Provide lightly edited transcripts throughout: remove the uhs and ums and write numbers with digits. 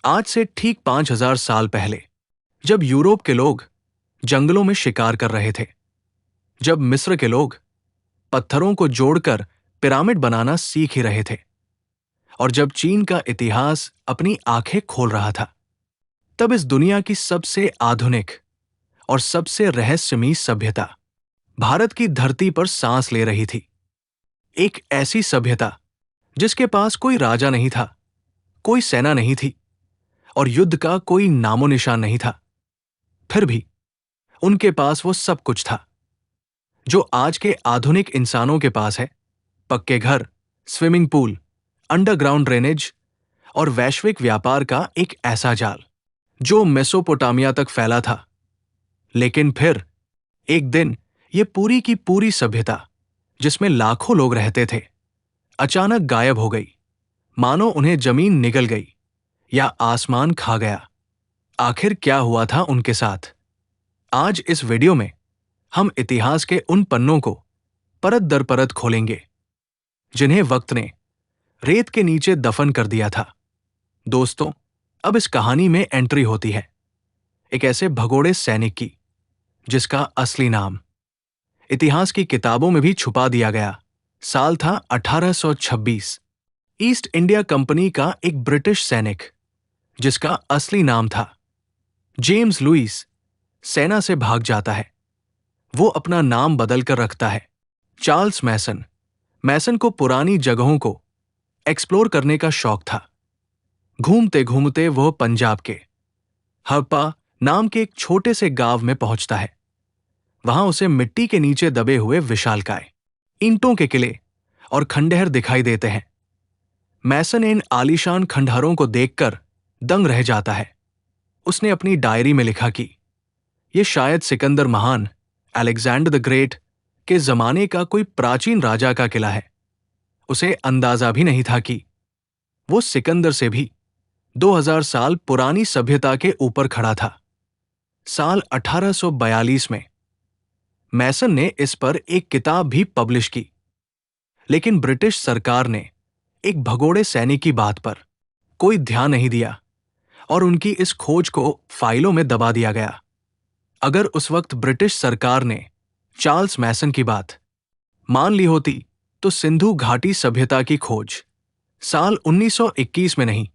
आज से ठीक 5000 साल पहले, जब यूरोप के लोग जंगलों में शिकार कर रहे थे, जब मिस्र के लोग पत्थरों को जोड़कर पिरामिड बनाना सीख ही रहे थे, और जब चीन का इतिहास अपनी आंखें खोल रहा था, तब इस दुनिया की सबसे आधुनिक और सबसे रहस्यमयी सभ्यता भारत की धरती पर सांस ले रही थी। एक ऐसी सभ्यता जिसके पास कोई राजा नहीं था, कोई सेना नहीं थी और युद्ध का कोई नामो निशान नहीं था। फिर भी उनके पास वो सब कुछ था जो आज के आधुनिक इंसानों के पास है। पक्के घर, स्विमिंग पूल, अंडरग्राउंड ड्रेनेज और वैश्विक व्यापार का एक ऐसा जाल जो मेसोपोटामिया तक फैला था। लेकिन फिर एक दिन ये पूरी की पूरी सभ्यता, जिसमें लाखों लोग रहते थे, अचानक गायब हो गई, मानो उन्हें जमीन निगल गई या आसमान खा गया। आखिर क्या हुआ था उनके साथ? आज इस वीडियो में हम इतिहास के उन पन्नों को परत दर परत खोलेंगे जिन्हें वक्त ने रेत के नीचे दफन कर दिया था। दोस्तों, अब इस कहानी में एंट्री होती है एक ऐसे भगोड़े सैनिक की जिसका असली नाम इतिहास की किताबों में भी छुपा दिया गया। साल था 1826। ईस्ट इंडिया कंपनी का एक ब्रिटिश सैनिक जिसका असली नाम था जेम्स लुइस सेना से भाग जाता है। वो अपना नाम बदल कर रखता है चार्ल्स मैसन। मैसन को पुरानी जगहों को एक्सप्लोर करने का शौक था। घूमते घूमते वो पंजाब के हरप्पा नाम के एक छोटे से गांव में पहुंचता है। वहां उसे मिट्टी के नीचे दबे हुए विशालकाय ईंटों के किले और खंडहर दिखाई देते हैं। मैसन इन आलीशान खंडहरों को देखकर दंग रह जाता है। उसने अपनी डायरी में लिखा कि यह शायद सिकंदर महान, अलेक्जेंडर द ग्रेट के जमाने का कोई प्राचीन राजा का किला है। उसे अंदाजा भी नहीं था कि वो सिकंदर से भी 2000 साल पुरानी सभ्यता के ऊपर खड़ा था। साल 1842 में मैसन ने इस पर एक किताब भी पब्लिश की, लेकिन ब्रिटिश सरकार ने एक भगोड़े सैनिक की बात पर कोई ध्यान नहीं दिया और उनकी इस खोज को फाइलों में दबा दिया गया। अगर उस वक्त ब्रिटिश सरकार ने चार्ल्स मैसन की बात मान ली होती तो सिंधु घाटी सभ्यता की खोज साल 1921 में नहीं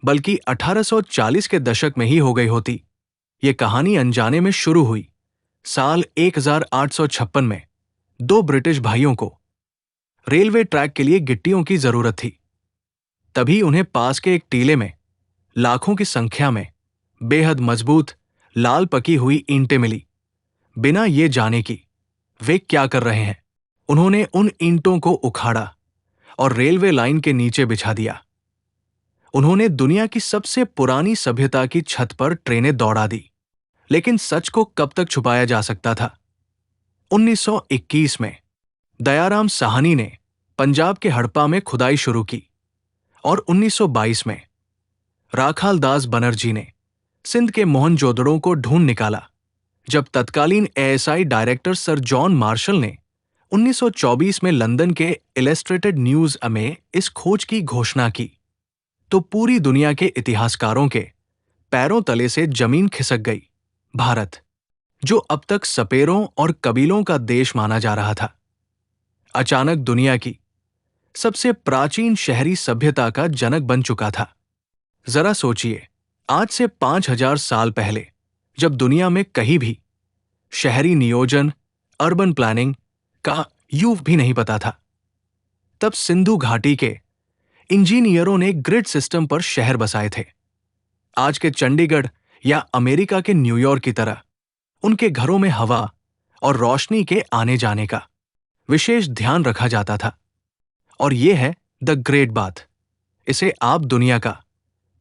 बल्कि 1840 के दशक में ही हो गई होती। ये कहानी अनजाने में शुरू हुई साल 1856 में। दो ब्रिटिश भाइयों को रेलवे ट्रैक के लिए गिट्टियों की जरूरत थी। तभी उन्हें पास के एक टीले में लाखों की संख्या में बेहद मजबूत लाल पकी हुई ईंटें मिली। बिना ये जाने कि वे क्या कर रहे हैं, उन्होंने उन ईंटों को उखाड़ा और रेलवे लाइन के नीचे बिछा दिया। उन्होंने दुनिया की सबसे पुरानी सभ्यता की छत पर ट्रेनें दौड़ा दी। लेकिन सच को कब तक छुपाया जा सकता था? 1921 में दयाराम साहनी ने पंजाब के हड़प्पा में खुदाई शुरू की और 1922 में राखालदास बनर्जी ने सिंध के मोहनजोदड़ो को ढूंढ निकाला। जब तत्कालीन ASI director sir John Marshall ने 1924 में लंदन के इलस्ट्रेटेड न्यूज में इस खोज की घोषणा की, तो पूरी दुनिया के इतिहासकारों के पैरों तले से जमीन खिसक गई। भारत, जो अब तक सपेरों और कबीलों का देश माना जा रहा था, अचानक दुनिया की सबसे प्राचीन शहरी सभ्यता का जनक बन चुका था। जरा सोचिए, आज से 5000 साल पहले जब दुनिया में कहीं भी शहरी नियोजन, अर्बन प्लानिंग का यू भी नहीं पता था, तब सिंधु घाटी के इंजीनियरों ने ग्रिड सिस्टम पर शहर बसाए थे। आज के चंडीगढ़ या अमेरिका के न्यूयॉर्क की तरह उनके घरों में हवा और रोशनी के आने जाने का विशेष ध्यान रखा जाता था। और यह है द ग्रेट बात। इसे आप दुनिया का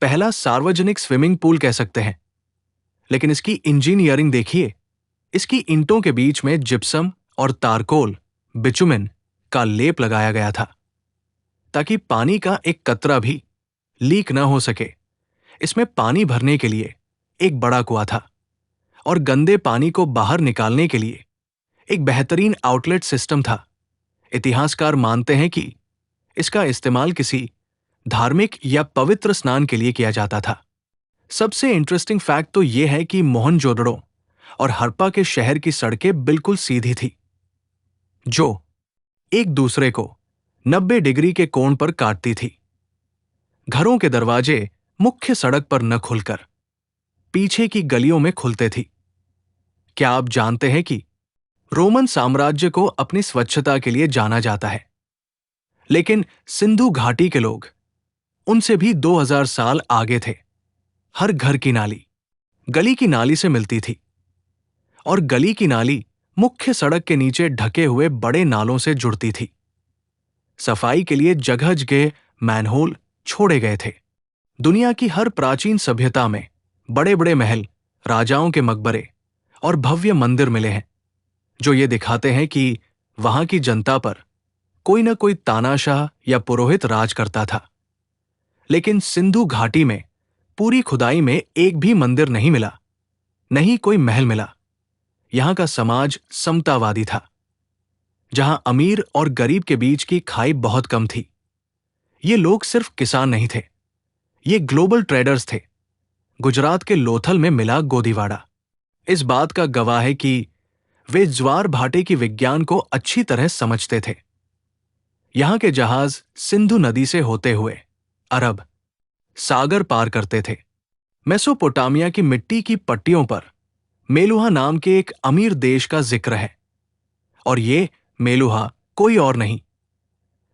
पहला सार्वजनिक स्विमिंग पूल कह सकते हैं। लेकिन इसकी इंजीनियरिंग देखिए। इसकी ईंटों के बीच में जिप्सम और तारकोल, बिचुमेन का लेप लगाया गया था ताकि पानी का एक कतरा भी लीक न हो सके। इसमें पानी भरने के लिए एक बड़ा कुआं था और गंदे पानी को बाहर निकालने के लिए एक बेहतरीन आउटलेट सिस्टम था। इतिहासकार मानते हैं कि इसका इस्तेमाल किसी धार्मिक या पवित्र स्नान के लिए किया जाता था। सबसे इंटरेस्टिंग फैक्ट तो यह है कि मोहनजोदड़ो और हड़प्पा के शहर की सड़कें बिल्कुल सीधी थी, जो एक दूसरे को 90 डिग्री के कोण पर काटती थी। घरों के दरवाजे मुख्य सड़क पर न खुलकर पीछे की गलियों में खुलते थी। क्या आप जानते हैं कि रोमन साम्राज्य को अपनी स्वच्छता के लिए जाना जाता है, लेकिन सिंधु घाटी के लोग उनसे भी 2000 साल आगे थे। हर घर की नाली गली की नाली से मिलती थी, और गली की नाली मुख्य सड़क के नीचे ढके हुए बड़े नालों से जुड़ती थी। सफाई के लिए जगह जगह मैनहोल छोड़े गए थे। दुनिया की हर प्राचीन सभ्यता में बड़े बड़े महल, राजाओं के मकबरे और भव्य मंदिर मिले हैं, जो ये दिखाते हैं कि वहां की जनता पर कोई न कोई तानाशाह या पुरोहित राज करता था। लेकिन सिंधु घाटी में पूरी खुदाई में एक भी मंदिर नहीं मिला, नहीं कोई महल मिला। यहां का समाज समतावादी था, जहां अमीर और गरीब के बीच की खाई बहुत कम थी। ये लोग सिर्फ किसान नहीं थे, ये ग्लोबल ट्रेडर्स थे। गुजरात के लोथल में मिला गोदीवाड़ा इस बात का गवाह है कि वे ज्वार भाटे की विज्ञान को अच्छी तरह समझते थे। यहां के जहाज सिंधु नदी से होते हुए अरब सागर पार करते थे। मेसोपोटामिया की मिट्टी की पट्टियों पर मेलुहा नाम के एक अमीर देश का जिक्र है, और ये मेलुहा कोई और नहीं,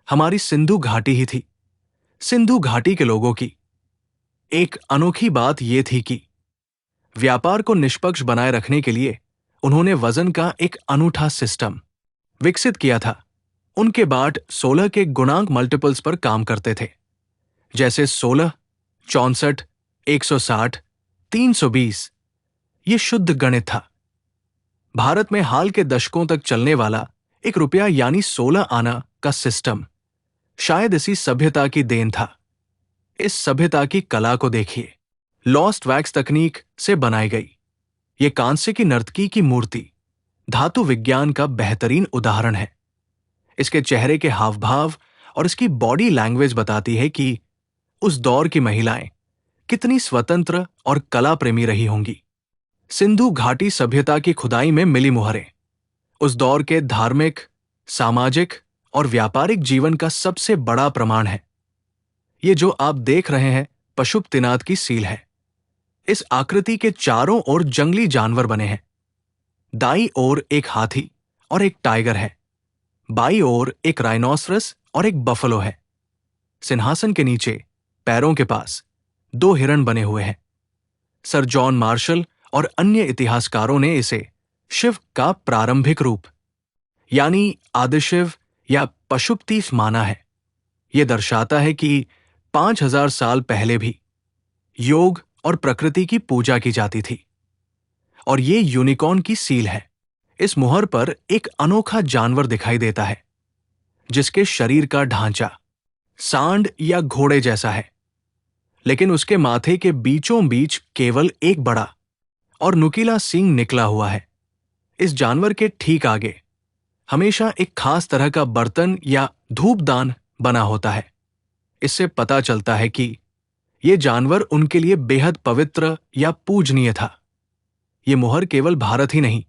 हमारी सिंधु घाटी ही थी। सिंधु घाटी के लोगों की एक अनोखी बात यह थी कि व्यापार को निष्पक्ष बनाए रखने के लिए उन्होंने वजन का एक अनूठा सिस्टम विकसित किया था। उनके बाट 16 के गुणांक मल्टीपल्स पर काम करते थे, जैसे 16, 64, 160, 320। ये शुद्ध गणित था। भारत में हाल के दशकों तक चलने वाला एक रुपया यानी 16 आना का सिस्टम शायद इसी सभ्यता की देन था। इस सभ्यता की कला को देखिए। लॉस्ट वैक्स तकनीक से बनाई गई ये कांस्य की नर्तकी की मूर्ति धातु विज्ञान का बेहतरीन उदाहरण है। इसके चेहरे के हाव भाव और इसकी बॉडी लैंग्वेज बताती है कि उस दौर की महिलाएं कितनी स्वतंत्र और कला प्रेमी रही होंगी। सिंधु घाटी सभ्यता की खुदाई में मिली मुहरें उस दौर के धार्मिक, सामाजिक और व्यापारिक जीवन का सबसे बड़ा प्रमाण है। ये जो आप देख रहे हैं पशुपतिनाथ की सील है। इस आकृति के चारों ओर जंगली जानवर बने हैं। दाईं ओर एक हाथी और एक टाइगर है, बाईं ओर एक राइनोसरस और एक बफलो है। सिंहासन के नीचे पैरों के पास 2 हिरण बने हुए हैं। सर जॉन मार्शल और अन्य इतिहासकारों ने इसे शिव का प्रारंभिक रूप यानी आदिशिव या पशुपति माना है। यह दर्शाता है कि 5000 साल पहले भी योग और प्रकृति की पूजा की जाती थी। और ये यूनिकॉर्न की सील है। इस मुहर पर एक अनोखा जानवर दिखाई देता है, जिसके शरीर का ढांचा सांड या घोड़े जैसा है, लेकिन उसके माथे के बीचों बीच केवल एक बड़ा और नुकीला सींग निकला हुआ है। इस जानवर के ठीक आगे हमेशा एक खास तरह का बर्तन या धूपदान बना होता है। इससे पता चलता है कि यह जानवर उनके लिए बेहद पवित्र या पूजनीय था। यह मुहर केवल भारत ही नहीं,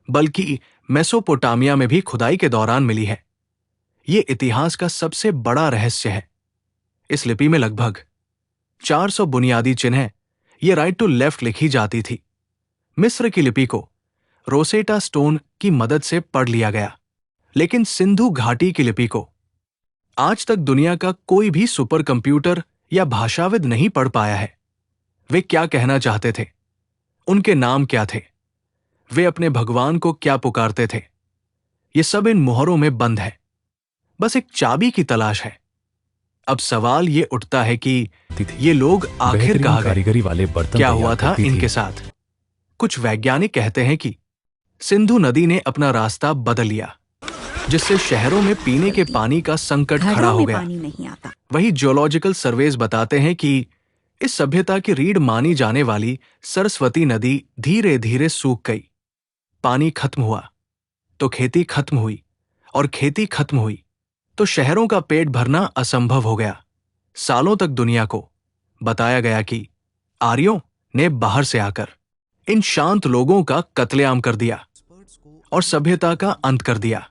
बल्कि मेसोपोटामिया में भी खुदाई के दौरान मिली है। यह इतिहास का सबसे बड़ा रहस्य है। इस लिपि में लगभग 400 बुनियादी चिन्ह ये राइट टू लेफ्ट लिखी जाती थी। मिस्र की लिपि को रोसेटा स्टोन की मदद से पढ़ लिया गया, लेकिन सिंधु घाटी की लिपि को आज तक दुनिया का कोई भी सुपर कंप्यूटर या भाषाविद नहीं पढ़ पाया है। वे क्या कहना चाहते थे, उनके नाम क्या थे, वे अपने भगवान को क्या पुकारते थे, ये सब इन मुहरों में बंद है। बस एक चाबी की तलाश है। अब सवाल ये उठता है कि ये लोग आखिर कहाँ गए, कारीगरी वाले बर्तन क्या हुआ था इनके साथ। कुछ वैज्ञानिक कहते हैं कि सिंधु नदी ने अपना रास्ता बदल लिया, जिससे शहरों में पीने के पानी का संकट खड़ा हो गया। नहीं आता। वही जियोलॉजिकल सर्वेज बताते हैं कि इस सभ्यता की रीढ़ मानी जाने वाली सरस्वती नदी धीरे धीरे सूख गई। पानी खत्म हुआ तो खेती खत्म हुई, और खेती खत्म हुई तो शहरों का पेट भरना असंभव हो गया। सालों तक दुनिया को बताया गया कि आर्यों ने बाहर से आकर इन शांत लोगों का कत्लेआम कर दिया और सभ्यता का अंत कर दिया।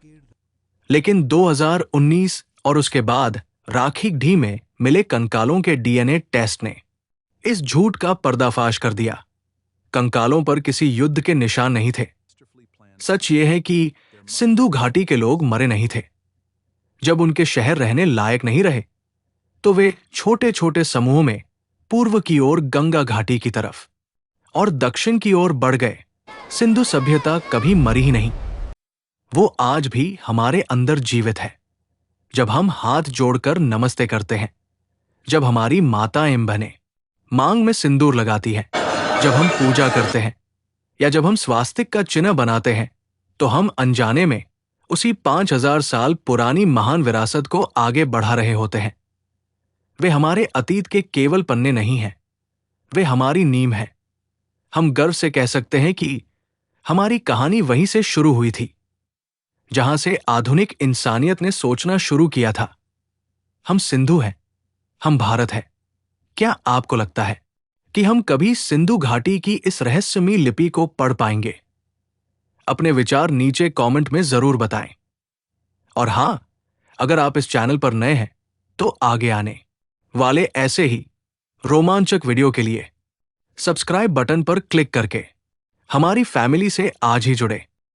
लेकिन 2019 और उसके बाद राखी ढी में मिले कंकालों के डीएनए टेस्ट ने इस झूठ का पर्दाफाश कर दिया। कंकालों पर किसी युद्ध के निशान नहीं थे। सच यह है कि सिंधु घाटी के लोग मरे नहीं थे। जब उनके शहर रहने लायक नहीं रहे तो वे छोटे छोटे समूहों में पूर्व की ओर गंगा घाटी की तरफ और दक्षिण की ओर बढ़ गए। सिंधु सभ्यता कभी मरी ही नहीं। वो आज भी हमारे अंदर जीवित है। जब हम हाथ जोड़कर नमस्ते करते हैं, जब हमारी माताएं बहनें मांग में सिंदूर लगाती हैं, जब हम पूजा करते हैं या जब हम स्वास्तिक का चिन्ह बनाते हैं, तो हम अनजाने में उसी 5000 साल पुरानी महान विरासत को आगे बढ़ा रहे होते हैं। वे हमारे अतीत के केवल पन्ने नहीं हैं, वे हमारी नींव हैं। हम गर्व से कह सकते हैं कि हमारी कहानी वहीं से शुरू हुई थी जहां से आधुनिक इंसानियत ने सोचना शुरू किया था। हम सिंधु हैं, हम भारत हैं। क्या आपको लगता है कि हम कभी सिंधु घाटी की इस रहस्यमयी लिपि को पढ़ पाएंगे? अपने विचार नीचे कमेंट में जरूर बताएं। और हां, अगर आप इस चैनल पर नए हैं तो आगे आने वाले ऐसे ही रोमांचक वीडियो के लिए सब्सक्राइब बटन पर क्लिक करके हमारी फैमिली से आज ही जुड़े।